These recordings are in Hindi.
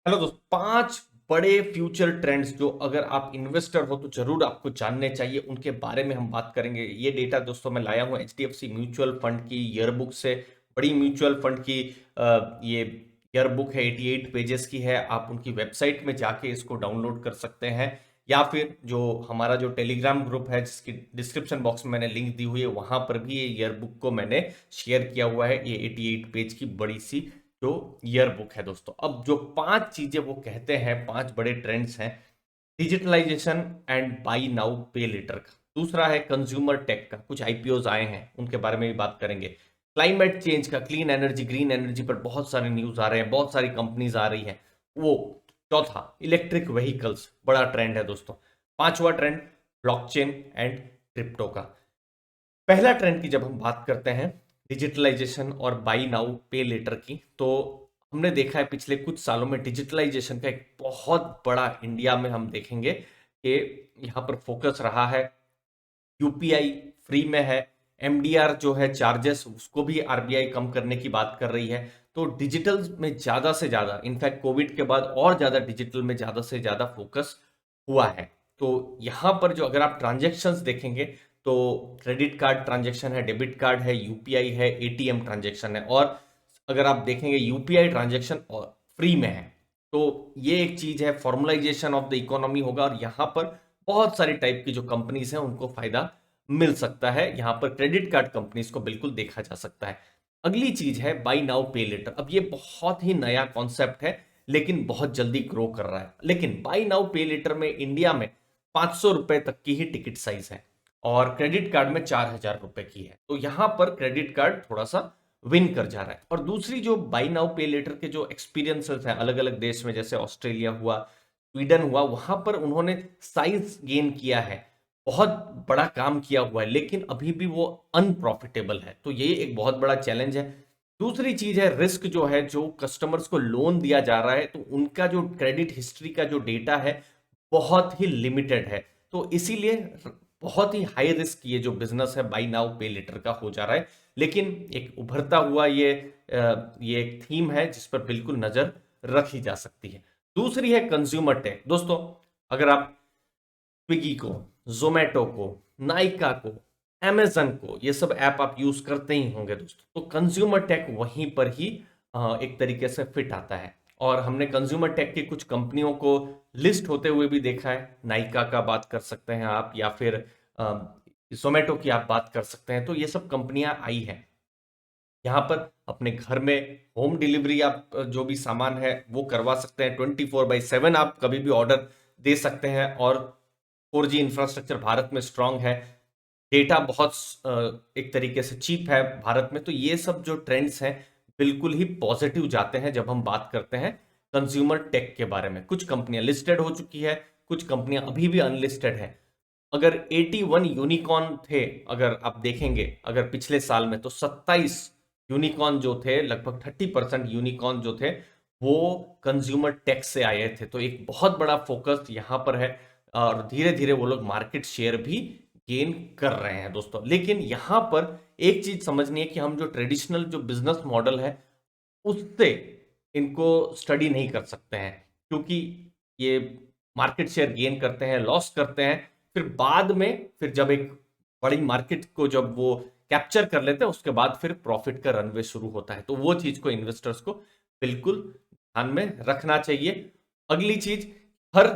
हेलो दोस्त, 5 बड़े फ्यूचर ट्रेंड्स जो अगर आप इन्वेस्टर हो तो जरूर आपको जानने चाहिए, उनके बारे में हम बात करेंगे। ये डेटा दोस्तों मैं लाया हूं एचडीएफसी म्यूचुअल फंड की ईयरबुक से। बड़ी म्यूचुअल फंड की ये ईयरबुक है, 88 पेजेस की है। आप उनकी वेबसाइट में जाके इसको डाउनलोड कर सकते हैं, या फिर जो हमारा जो टेलीग्राम ग्रुप है जिसकी डिस्क्रिप्शन बॉक्स में मैंने लिंक दी हुई है, वहां पर भी ये ईयरबुक को मैंने शेयर किया हुआ है। ये 88 पेज की बड़ी सी जो ईयर बुक है दोस्तों। अब जो 5 चीजें वो कहते हैं, 5 बड़े ट्रेंड्स हैं। डिजिटलाइजेशन एंड बाई नाउ पे लेटर का। दूसरा है कंज्यूमर टेक का, कुछ आईपीओज आए हैं उनके बारे में भी बात करेंगे। क्लाइमेट चेंज का, क्लीन एनर्जी ग्रीन एनर्जी पर बहुत सारे न्यूज आ रहे हैं, बहुत सारी कंपनीज आ रही हैं वो। चौथा, इलेक्ट्रिक व्हीकल्स, बड़ा ट्रेंड है दोस्तों। पांचवा ट्रेंड, ब्लॉकचेन एंड क्रिप्टो का। पहला ट्रेंड की जब हम बात करते हैं डिजिटलाइजेशन और बाई नाउ पे लेटर की, तो हमने देखा है पिछले कुछ सालों में डिजिटलाइजेशन का एक बहुत बड़ा इंडिया में हम देखेंगे कि यहां पर फोकस रहा है। यूपीआई फ्री में है, एमडीआर जो है चार्जेस उसको भी आरबीआई कम करने की बात कर रही है। तो डिजिटल में ज्यादा से ज्यादा, इनफैक्ट कोविड के बाद और ज्यादा डिजिटल में ज्यादा से ज्यादा फोकस हुआ है। तो यहां पर जो अगर आप ट्रांजेक्शन्स देखेंगे तो क्रेडिट कार्ड ट्रांजेक्शन है, डेबिट कार्ड है, यूपीआई है, एटीएम ट्रांजेक्शन है। और अगर आप देखेंगे यूपीआई ट्रांजेक्शन फ्री में है। तो ये एक चीज है, फॉर्मलाइजेशन ऑफ द इकोनॉमी होगा, और यहां पर बहुत सारी टाइप की जो कंपनीज हैं उनको फायदा मिल सकता है। यहां पर क्रेडिट कार्ड कंपनीज को बिल्कुल देखा जा सकता है। अगली चीज है बाई नाउ पे लेटर। अब ये बहुत ही नया कॉन्सेप्ट है, लेकिन बहुत जल्दी ग्रो कर रहा है। लेकिन बाई नाउ पे लेटर में इंडिया में 500 रुपए तक की ही टिकट साइज है, और क्रेडिट कार्ड में 4000 रुपए की है। तो यहां पर क्रेडिट कार्ड थोड़ा सा विन कर जा रहा है। और दूसरी जो बाई नाउ पे लेटर के जो एक्सपीरियंसेस हैं अलग अलग देश में, जैसे ऑस्ट्रेलिया हुआ, स्वीडन हुआ, वहां पर उन्होंने साइज गेन किया है, बहुत बड़ा काम किया हुआ है, लेकिन अभी भी वो अनप्रॉफिटेबल है। तो ये एक बहुत बड़ा चैलेंज है। दूसरी चीज है रिस्क, जो है जो कस्टमर्स को लोन दिया जा रहा है तो उनका जो क्रेडिट हिस्ट्री का जो डेटा है बहुत ही लिमिटेड है। तो इसीलिए बहुत ही हाई रिस्क ये जो बिजनेस है बाई नाउ पे लेटर का हो जा रहा है। लेकिन एक उभरता हुआ ये एक थीम है जिस पर बिल्कुल नजर रखी जा सकती है। दूसरी है कंज्यूमर टेक दोस्तों। अगर आप स्विगी को, जोमेटो को, नाइका को, अमेजन को, ये सब ऐप आप यूज करते ही होंगे दोस्तों। तो कंज्यूमर टेक वहीं पर ही एक तरीके से फिट आता है। और हमने कंज्यूमर टेक की कुछ कंपनियों को लिस्ट होते हुए भी देखा है। नाइका का बात कर सकते हैं आप, या फिर जोमेटो की आप बात कर सकते हैं। तो ये सब कंपनियां आई हैं यहाँ पर अपने घर में। होम डिलीवरी आप जो भी सामान है वो करवा सकते हैं, 24/7 आप कभी भी ऑर्डर दे सकते हैं। और 4G इंफ्रास्ट्रक्चर भारत में स्ट्रांग है, डेटा बहुत एक तरीके से चीप है भारत में। तो ये सब जो ट्रेंड्स हैं बिल्कुल ही पॉजिटिव जाते हैं जब हम बात करते हैं कंज्यूमर टेक के बारे में। कुछ कंपनियां लिस्टेड हो चुकी है, कुछ कंपनियां अभी भी अनलिस्टेड है। अगर 81 यूनिकॉर्न थे, अगर आप देखेंगे अगर पिछले साल में, तो 27 यूनिकॉर्न जो थे, लगभग 30% यूनिकॉर्न जो थे वो कंज्यूमर टेक से आए थे। तो एक बहुत बड़ा फोकस यहां पर है, और धीरे धीरे वो लोग मार्केट शेयर भी गेन कर रहे हैं दोस्तों। लेकिन यहां पर एक चीज समझनी है कि हम जो ट्रेडिशनल जो बिजनेस मॉडल है उससे इनको स्टडी नहीं कर सकते हैं, क्योंकि ये मार्केट शेयर गेन करते हैं, लॉस करते हैं, फिर बाद में, फिर जब एक बड़ी मार्केट को जब वो कैप्चर कर लेते हैं उसके बाद फिर प्रॉफिट का रनवे शुरू होता है। तो वो चीज को इन्वेस्टर्स को बिल्कुल ध्यान में रखना चाहिए। अगली चीज, हर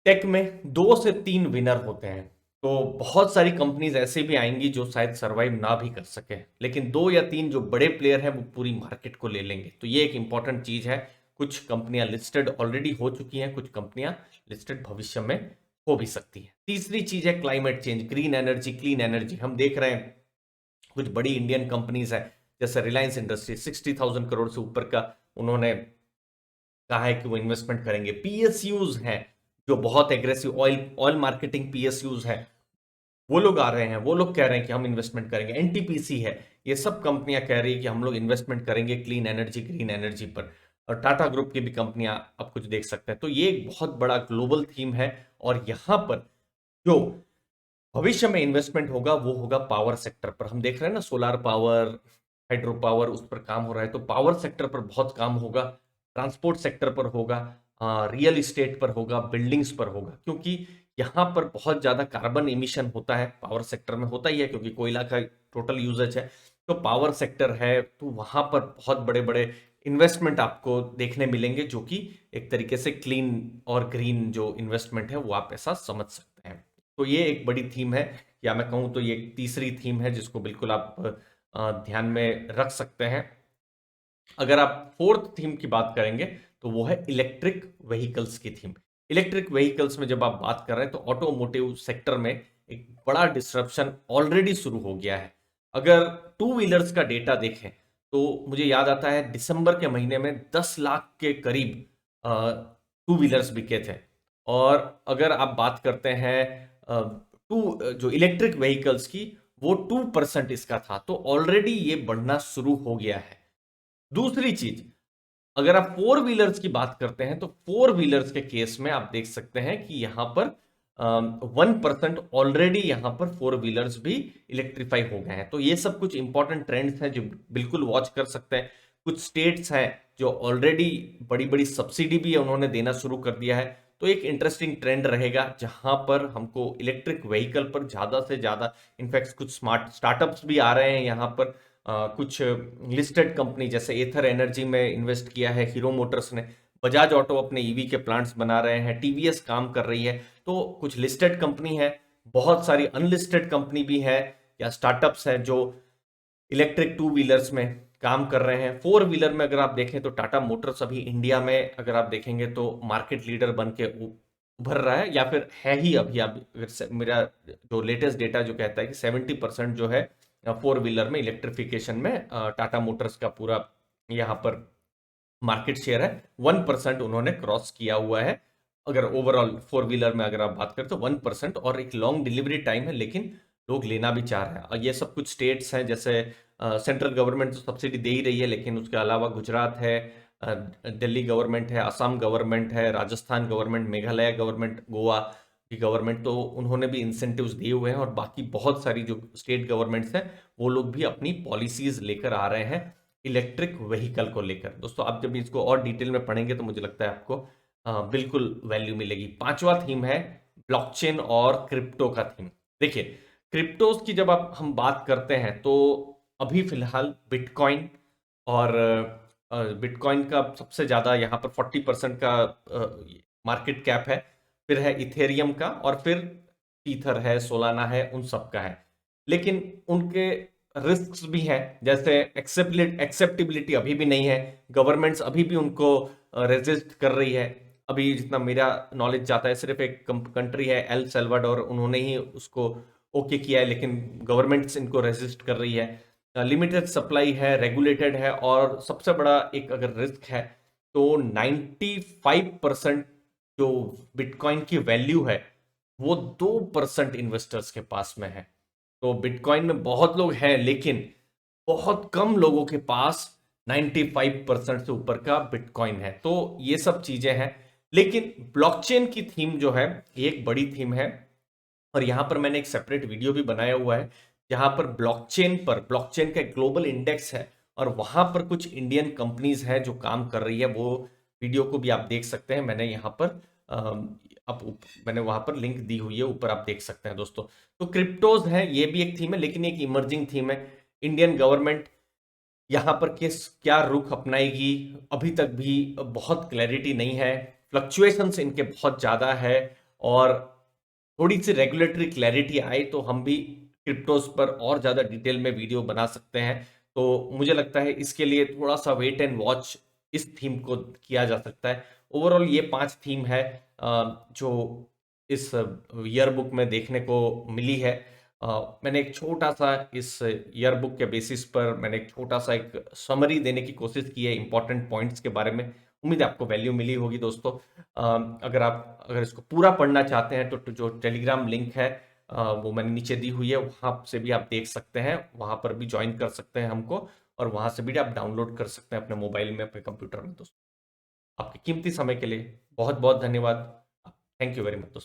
टेक में 2 से 3 विनर होते हैं। तो बहुत सारी कंपनीज ऐसे भी आएंगी जो शायद सरवाइव ना भी कर सके, लेकिन 2 या 3 जो बड़े प्लेयर हैं वो पूरी मार्केट को ले लेंगे। तो ये एक इंपॉर्टेंट चीज है। कुछ कंपनियां लिस्टेड ऑलरेडी हो चुकी हैं, कुछ कंपनियां लिस्टेड भविष्य में हो भी सकती हैं। तीसरी चीज है climate change, green energy, clean energy. हम देख रहे हैं कुछ बड़ी इंडियन कंपनीज है, जैसे रिलायंस इंडस्ट्री, 60,000 करोड़ से ऊपर का उन्होंने कहा है कि वो इन्वेस्टमेंट करेंगे। पीएसयूज हैं जो बहुत aggressive, oil oil marketing PSUs है, वो लोग आ रहे हैं, वो लोग कह रहे हैं कि हम इन्वेस्टमेंट करेंगे। एनटीपीसी है, ये सब कंपनियां कह रही है कि हम लोग इन्वेस्टमेंट करेंगे क्लीन एनर्जी, ग्रीन एनर्जी पर। और टाटा ग्रुप की भी कंपनियां आप कुछ देख सकते हैं। तो ये एक बहुत बड़ा ग्लोबल थीम है। और यहां पर जो भविष्य में इन्वेस्टमेंट होगा वो होगा पावर सेक्टर पर। हम देख रहे हैं ना, सोलार पावर, हाइड्रो पावर, उस पर काम हो रहा है। तो पावर सेक्टर पर बहुत काम होगा। ट्रांसपोर्ट सेक्टर पर होगा, रियल इस्टेट पर होगा, बिल्डिंग्स पर होगा, क्योंकि यहाँ पर बहुत ज़्यादा कार्बन इमिशन होता है। पावर सेक्टर में होता ही है क्योंकि कोयला का टोटल यूजेज है, तो पावर सेक्टर है, तो वहाँ पर बहुत बड़े बड़े इन्वेस्टमेंट आपको देखने मिलेंगे, जो कि एक तरीके से क्लीन और ग्रीन जो इन्वेस्टमेंट है वो आप ऐसा समझ सकते हैं। तो ये एक बड़ी थीम है, या मैं कहूँ तो ये एक तीसरी थीम है जिसको बिल्कुल आप ध्यान में रख सकते हैं। अगर आप फोर्थ थीम की बात करेंगे तो वो है इलेक्ट्रिक व्हीकल्स की थीम। इलेक्ट्रिक व्हीकल्स में जब आप बात कर रहे हैं तो ऑटोमोटिव सेक्टर में एक बड़ा डिसरप्शन ऑलरेडी शुरू हो गया है। अगर टू व्हीलर्स का डेटा देखें तो मुझे याद आता है दिसंबर के महीने में 10 लाख के करीब टू व्हीलर्स बिके थे। और अगर आप बात करते हैं टू जो इलेक्ट्रिक व्हीकल्स की, वो 2% इसका था, तो ऑलरेडी ये बढ़ना शुरू हो गया है। दूसरी चीज, अगर आप फोर व्हीलर्स की बात करते हैं तो फोर व्हीलर्स के केस में आप देख सकते हैं कि यहां पर 1% ऑलरेडी यहां पर फोर व्हीलर्स भी इलेक्ट्रीफाई हो गए हैं। तो ये सब कुछ इंपॉर्टेंट ट्रेंड्स हैं जो बिल्कुल वॉच कर सकते हैं। कुछ स्टेट्स हैं जो ऑलरेडी बड़ी बड़ी सब्सिडी भी उन्होंने देना शुरू कर दिया है। तो एक इंटरेस्टिंग ट्रेंड रहेगा जहां पर हमको इलेक्ट्रिक व्हीकल पर ज्यादा से ज्यादा, इनफैक्ट कुछ स्मार्ट स्टार्टअप्स भी आ रहे हैं यहाँ पर। कुछ लिस्टेड कंपनी जैसे एथर एनर्जी में इन्वेस्ट किया है हीरो मोटर्स ने, बजाज ऑटो अपने ईवी के प्लांट्स बना रहे हैं, टीवीएस काम कर रही है। तो कुछ लिस्टेड कंपनी है, बहुत सारी अनलिस्टेड कंपनी भी है या स्टार्टअप्स हैं जो इलेक्ट्रिक टू व्हीलर्स में काम कर रहे हैं। फोर व्हीलर में अगर आप देखें तो टाटा मोटर्स अभी इंडिया में अगर आप देखेंगे तो मार्केट लीडर बन के उभर रहा है, या फिर है ही अभी। अगर मेरा जो लेटेस्ट डेटा जो कहता है कि 70% जो है फोर व्हीलर में इलेक्ट्रिफिकेशन में टाटा मोटर्स का पूरा यहाँ पर मार्केट शेयर है। 1% उन्होंने क्रॉस किया हुआ है। अगर ओवरऑल फोर व्हीलर में अगर आप बात करें तो 1%, और एक लॉन्ग डिलीवरी टाइम है, लेकिन लोग लेना भी चाह रहे हैं। और ये सब कुछ स्टेट्स हैं, जैसे सेंट्रल गवर्नमेंट तो सब्सिडी दे ही रही है, लेकिन उसके अलावा गुजरात है, दिल्ली गवर्नमेंट है, असम गवर्नमेंट है, राजस्थान गवर्नमेंट, मेघालय गवर्नमेंट, गोवा की गवर्नमेंट, तो उन्होंने भी इंसेंटिव्स दिए हुए हैं। और बाकी बहुत सारी जो स्टेट गवर्नमेंट्स हैं वो लोग भी अपनी पॉलिसीज लेकर आ रहे हैं इलेक्ट्रिक व्हीकल को लेकर। दोस्तों आप जब इसको और डिटेल में पढ़ेंगे तो मुझे लगता है आपको बिल्कुल वैल्यू मिलेगी। पांचवा थीम है ब्लॉकचेन और क्रिप्टो का थीम। देखिए, क्रिप्टोज की जब आप हम बात करते हैं तो अभी फिलहाल बिटकॉइन, और बिटकॉइन का सबसे ज्यादा यहाँ पर 40% का मार्केट कैप है। फिर है इथेरियम का, और फिर ईथर है, सोलाना है, उन सब का है। लेकिन उनके रिस्क भी हैं, जैसे एक्सेप्टेबिलिटी अभी भी नहीं है, गवर्नमेंट्स अभी भी उनको रेजिस्ट कर रही है। अभी जितना मेरा नॉलेज जाता है सिर्फ एक कंट्री है एल सल्वाडोर, उन्होंने ही उसको ओके किया है, लेकिन गवर्नमेंट्स इनको रेजिस्ट कर रही है। लिमिटेड सप्लाई है, रेगुलेटेड है, और सबसे बड़ा एक अगर रिस्क है तो 95% जो बिटकॉइन की वैल्यू है वो 2% इन्वेस्टर्स के पास में है। तो बिटकॉइन में बहुत लोग हैं, लेकिन बहुत कम लोगों के पास 95% से ऊपर का बिटकॉइन है। तो ये सब चीजें हैं। लेकिन ब्लॉकचेन की थीम जो है ये एक बड़ी थीम है, और यहां पर मैंने एक सेपरेट वीडियो भी बनाया हुआ है जहां पर ब्लॉकचेन का एक ग्लोबल इंडेक्स है, और वहां पर कुछ इंडियन कंपनीज हैं जो काम कर रही है। वो वीडियो को भी आप देख सकते हैं, मैंने यहाँ पर मैंने वहां पर लिंक दी हुई है, ऊपर आप देख सकते हैं दोस्तों। तो क्रिप्टोज है, ये भी एक थीम है, लेकिन एक इमर्जिंग थीम है। इंडियन गवर्नमेंट यहाँ पर किस क्या रुख अपनाएगी अभी तक भी बहुत क्लैरिटी नहीं है। फ्लक्चुएशंस इनके बहुत ज्यादा है, और थोड़ी सी रेगुलेटरी क्लैरिटी आए तो हम भी क्रिप्टोज पर और ज्यादा डिटेल में वीडियो बना सकते हैं। तो मुझे लगता है इसके लिए थोड़ा सा वेट एंड वॉच इस थीम को किया जा सकता है। ओवरऑल ये 5 थीम है जो इस ईयर बुक में देखने को मिली है। मैंने एक छोटा सा इस ईयर बुक के बेसिस पर मैंने एक छोटा सा एक समरी देने की कोशिश की है इंपॉर्टेंट पॉइंट्स के बारे में। उम्मीद है आपको वैल्यू मिली होगी दोस्तों। अगर इसको पूरा पढ़ना चाहते हैं तो जो टेलीग्राम लिंक है वो मैंने नीचे दी हुई है, वहां से भी आप देख सकते हैं, वहां पर भी ज्वाइन कर सकते हैं हमको, और वहां से भी आप डाउनलोड कर सकते हैं अपने मोबाइल में, अपने कंप्यूटर में। दोस्तों आपके कीमती समय के लिए बहुत बहुत धन्यवाद। थैंक यू वेरी मच दोस्तों।